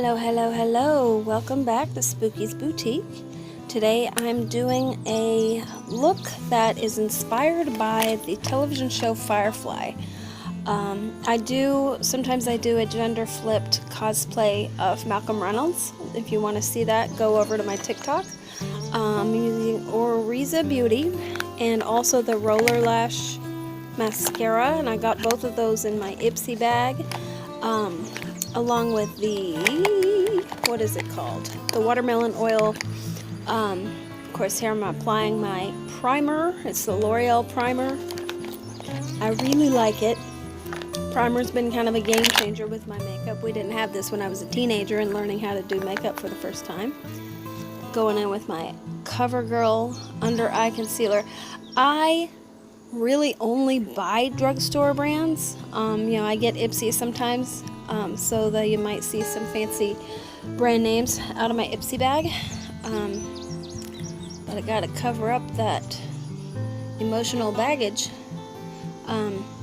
Hello, hello, hello. Welcome back to Spooky's Boutique. Today I'm doing a look that is inspired by the television show Firefly. Sometimes I do a gender-flipped cosplay of Malcolm Reynolds. If you want to see that, go over to my TikTok. I'm using Oriza Beauty and also the Roller Lash mascara, and I got both of those in my Ipsy bag. Along with the, what is it called? The watermelon oil. Of course, here I'm applying my primer. It's the L'Oreal primer. I really like it. Primer's been kind of a game changer with my makeup. We didn't have this when I was a teenager and learning how to do makeup for the first time. Going in with my CoverGirl under eye concealer. I really only buy drugstore brands. I get Ipsy sometimes. So that you might see some fancy brand names out of my Ipsy bag. But I gotta cover up that emotional baggage.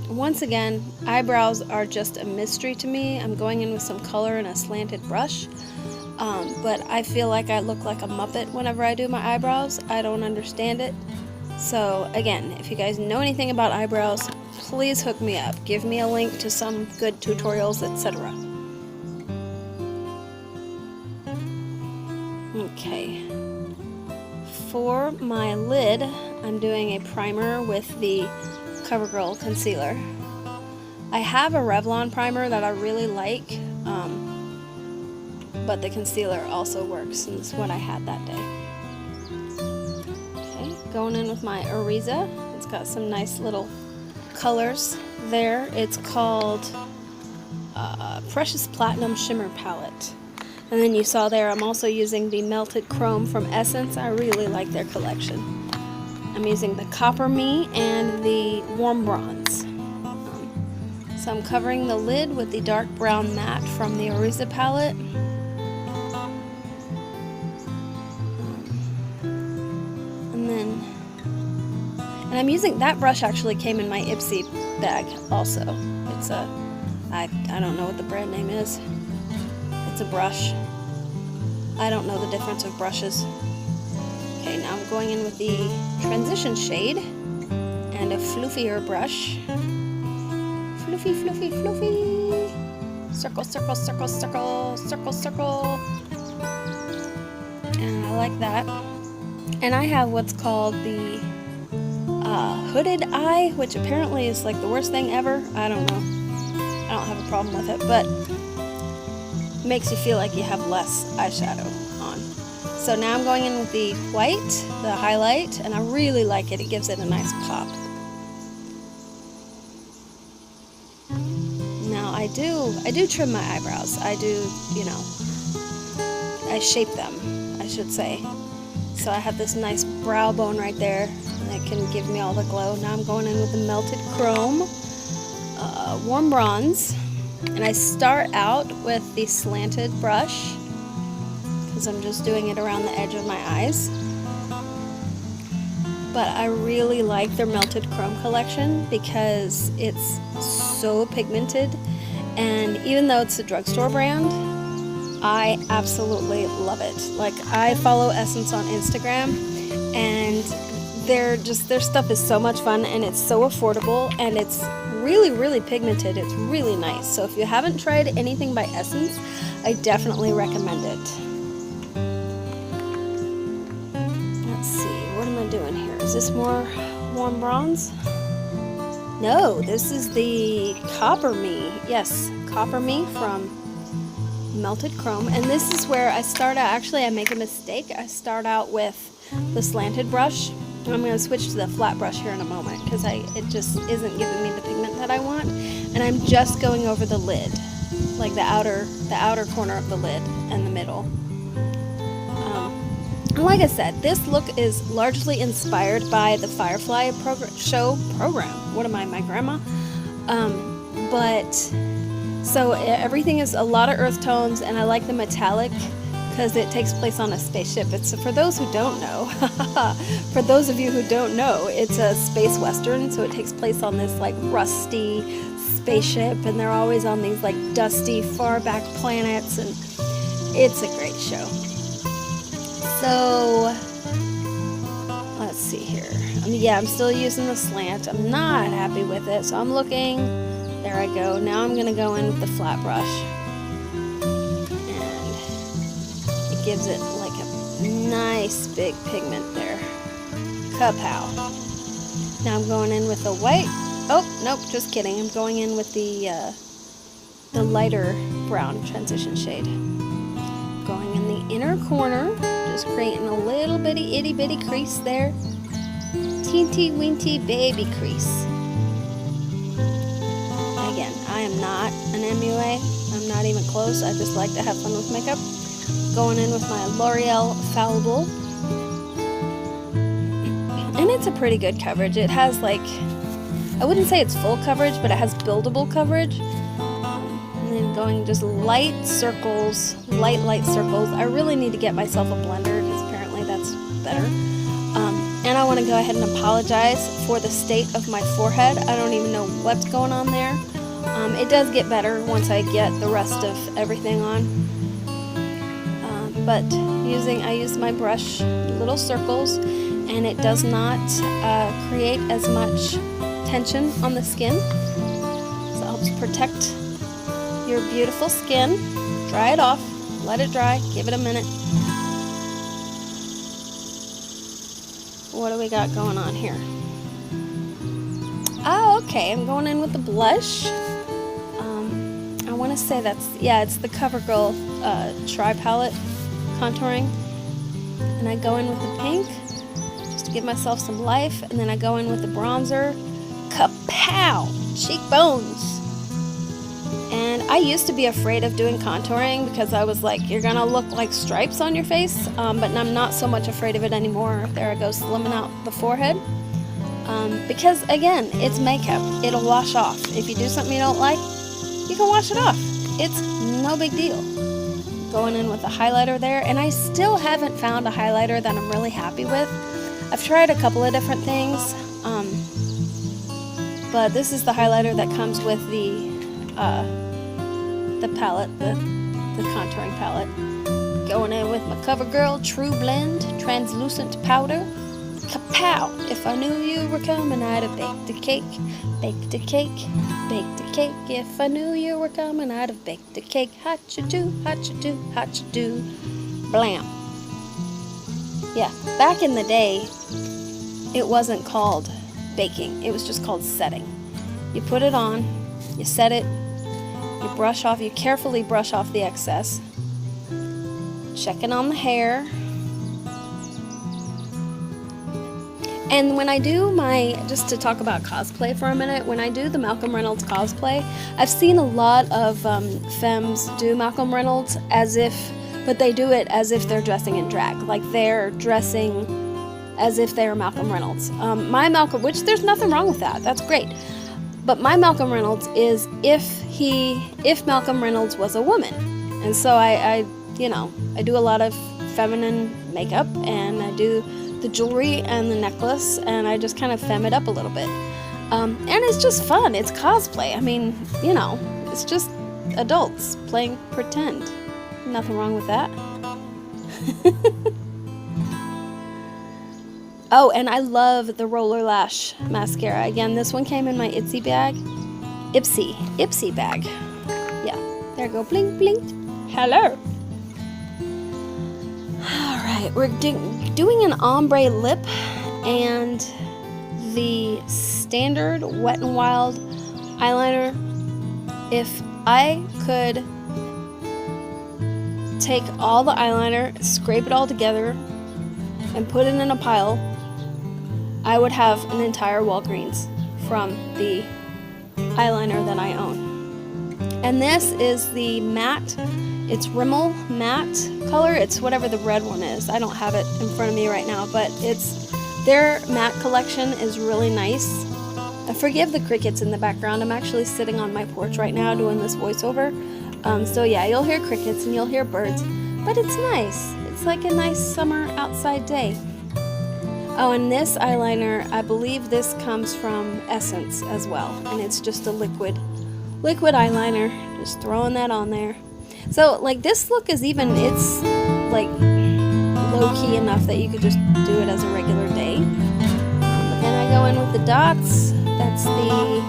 Once again, eyebrows are just a mystery to me. I'm going in with some color and a slanted brush. But I feel like I look like a Muppet whenever I do my eyebrows. I don't understand it. So again, if you guys know anything about eyebrows, please hook me up. Give me a link to some good tutorials, etc. Okay. For my lid, I'm doing a primer with the CoverGirl concealer. I have a Revlon primer that I really like, but the concealer also works, and it's what I had that day. Going in with my Oriza. It's got some nice little colors there. It's called Precious Platinum Shimmer Palette. And then you saw there I'm also using the Melted Chrome from Essence. I really like their collection. I'm using the Copper Me and the Warm Bronze. So I'm covering the lid with the dark brown matte from the Oriza palette. And I'm using, that brush actually came in my Ipsy bag also. It's a, I don't know what the brand name is. It's a brush. I don't know the difference of brushes. Okay, now I'm going in with the transition shade and a fluffier brush. Fluffy, fluffy, fluffy. Circle, circle, circle, circle, circle, circle. And I like that. And I have what's called the hooded eye, which apparently is like the worst thing ever. I don't know. I don't have a problem with it, but it makes you feel like you have less eyeshadow on. So now I'm going in with the white, the highlight, and I really like it. It gives it a nice pop. Now I do trim my eyebrows. I do, I shape them, I should say. So I have this nice brow bone right there that can give me all the glow. Now I'm going in with the Melted Chrome, Warm Bronze, and I start out with the slanted brush because I'm just doing it around the edge of my eyes. But I really like their Melted Chrome collection because it's so pigmented, and even though it's a drugstore brand, I absolutely love it. Like, I follow Essence on Instagram, and their stuff is so much fun, and it's so affordable, and it's really, really pigmented. It's really nice. So if you haven't tried anything by Essence, I definitely recommend it. Let's see, what am I doing here? Is this more Warm Bronze? No, this is the Copper Me. Yes, Copper Me from Melted Chrome, and this is where I start out. Actually, I make a mistake. I start out with the slanted brush. I'm going to switch to the flat brush here in a moment because it just isn't giving me the pigment that I want, and I'm just going over the lid, like the outer corner of the lid and the middle. And like I said, this look is largely inspired by the Firefly program. What am I, my grandma? So everything is a lot of earth tones, and I like the metallic because it takes place on a spaceship. It's, for those who don't know, for those of you who don't know, it's a space western, so it takes place on this like rusty spaceship, and they're always on these like dusty, far back planets, and It's a great show. So, let's see here. Yeah, I'm still using the slant. I'm not happy with it, so I'm looking. There I go. Now I'm going to go in with the flat brush. And it gives it like a nice big pigment there. Kapow. Now I'm going in with the white. Oh, nope, just kidding. I'm going in with the lighter brown transition shade. Going in the inner corner, just creating a little bitty itty bitty crease there. Teensy weensy baby crease. Again, I am not an MUA. I'm not even close. I just like to have fun with makeup. Going in with my L'Oreal Fallible. And it's a pretty good coverage. It has like, I wouldn't say it's full coverage, but it has buildable coverage. And then going just light circles, light circles. I really need to get myself a blender because apparently that's better. And I want to go ahead and apologize for the state of my forehead. I don't even know what's going on there. It does get better once I get the rest of everything on. But I use my brush, little circles, and it does not create as much tension on the skin. So it helps protect your beautiful skin. Dry it off, let it dry, give it a minute. What do we got going on here? Oh, okay, I'm going in with the blush. I want to say it's the CoverGirl Tri-Palette contouring. And I go in with the pink, just to give myself some life, and then I go in with the bronzer. Kapow! Cheekbones! And I used to be afraid of doing contouring because I was like, you're gonna look like stripes on your face, but I'm not so much afraid of it anymore. There I go, slimming out the forehead. Because again, it's makeup. It'll wash off. If you do something you don't like, you can wash it off. It's no big deal. Going in with a highlighter there, and I still haven't found a highlighter that I'm really happy with. I've tried a couple of different things, but this is the highlighter that comes with the palette, the contouring palette. Going in with my CoverGirl True Blend Translucent Powder. Kapow! If I knew you were coming, I'd have baked a cake, baked a cake, baked a cake. If I knew you were coming, I'd have baked a cake. Hot-cha-doo, hot-cha-doo, hot-cha-doo. Blam. Yeah, back in the day, it wasn't called baking. It was just called setting. You put it on, you set it, you brush off, you carefully brush off the excess. Checking on the hair. And when I do just to talk about cosplay for a minute, when I do the Malcolm Reynolds cosplay, I've seen a lot of femmes do Malcolm Reynolds but they do it as if they're dressing in drag. Like they're dressing as if they're Malcolm Reynolds. Which there's nothing wrong with that, that's great. But my Malcolm Reynolds is if Malcolm Reynolds was a woman. And so I do a lot of feminine makeup, and I do the jewelry and the necklace, and I just kind of femme it up a little bit. And it's just fun. It's cosplay. I mean, it's just adults playing pretend. Nothing wrong with that. Oh, and I love the Roller Lash mascara. Again, this one came in my Ipsy bag. Ipsy bag. Yeah, there you go. Blink, blink. Hello. Alright, we're doing an ombre lip and the standard Wet n Wild eyeliner. If I could take all the eyeliner, scrape it all together, and put it in a pile, I would have an entire Walgreens from the eyeliner that I own. And this is the matte. It's Rimmel matte color. It's whatever the red one is. I don't have it in front of me right now, but their matte collection is really nice. Forgive the crickets in the background. I'm actually sitting on my porch right now doing this voiceover. So yeah, you'll hear crickets and you'll hear birds, but it's nice. It's like a nice summer outside day. Oh, and this eyeliner, I believe this comes from Essence as well, and it's just a liquid eyeliner. Just throwing that on there. So like this look is even, it's like low-key enough that you could just do it as a regular day. But then I go in with the dots. That's the,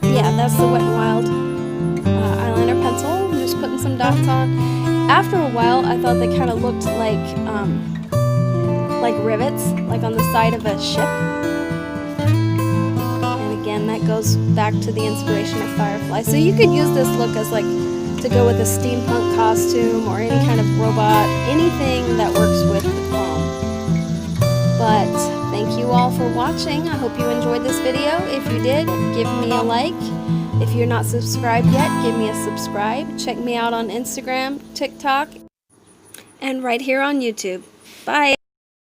yeah, that's the Wet n Wild eyeliner pencil. I'm just putting some dots on. After a while, I thought they kind of looked like rivets, like on the side of a ship. And again, that goes back to the inspiration of Firefly. So you could use this look as like to go with a steampunk costume or any kind of robot, anything that works with the chrome. But thank you all for watching. I hope you enjoyed this video. If you did, give me a like. If you're not subscribed yet, give me a subscribe. Check me out on Instagram, TikTok, and right here on YouTube. Bye!